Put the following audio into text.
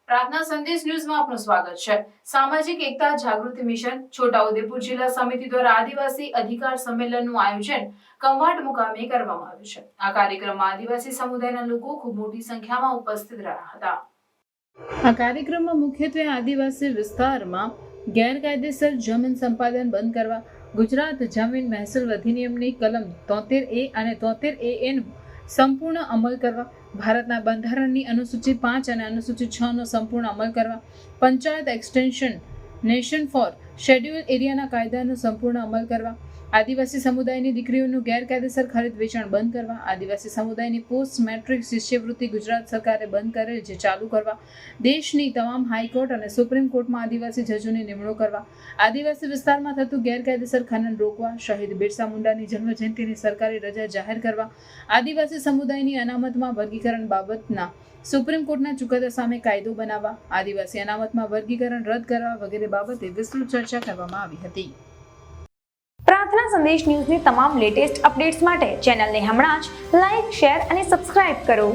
પ્રાર્થના સંદેશ ન્યૂઝમાં આપનું સ્વાગત છે। સામાજિક એકતા જાગૃતિ મિશન છોટાઉદેપુર જિલ્લા સમિતિ દ્વારા આદિવાસી અધિકાર સંમેલનનું આયોજન કવાંટ મુકામે કરવામાં આવ્યું છે। આ કાર્યક્રમમાં આદિવાસી સમુદાયના લોકો ખૂબ મોટી સંખ્યામાં ઉપસ્થિત રહ્યા હતા। આ કાર્યક્રમમાં મુખ્યત્વે આદિવાસી વિસ્તારમાં ગેરકાયદેસર જમીન સંપાદન બંધ કરવા, ગુજરાત જમીન મહેસૂલ અધિનિયમની કલમ 73A અને 73A નો સંપૂર્ણ અમલ કરવા, ભારતના બંધારણની અનુસૂચિ 5 અને અનુસૂચિ 6 નો સંપૂર્ણ અમલ કરવા, panchayat extension nation for schedule એરિયાના કાયદાનો સંપૂર્ણ અમલ કરવા, આદિવાસી સમુદાયની દીકરીઓનું ગેરકાયદેસર ખરીદ વેચાણ બંધ કરવા, આદિવાસી સમુદાયની પોસ્ટ મેટ્રિક શિષ્યવૃત્તિ ગુજરાત સરકારે બંધ કરેલ જે ચાલુ કરવા, દેશની તમામ હાઈકોર્ટ અને સુપ્રીમ કોર્ટમાં આદિવાસી જજોની નિમણૂક કરવા, આદિવાસી વિસ્તારમાં થતું ગેરકાયદેસર ખનન રોકવા, શહીદ બિરસા મુંડાની જન્મજયંતિની સરકારી રજા જાહેર કરવા, આદિવાસી સમુદાયની અનામતમાં વર્ગીકરણ બાબતના સુપ્રીમ કોર્ટના ચુકાદા સામે કાયદો બનાવવા, આદિવાસી અનામતમાં વર્ગીકરણ રદ કરવા વગેરે બાબતે વિસ્તૃત ચર્ચા કરવામાં આવી હતી। પ્રાર્થના સંદેશ ન્યૂઝની તમામ લેટેસ્ટ અપડેટ્સ માટે ચેનલને હમણાં જ લાઈક, શેર અને સબસ્ક્રાઇબ કરો।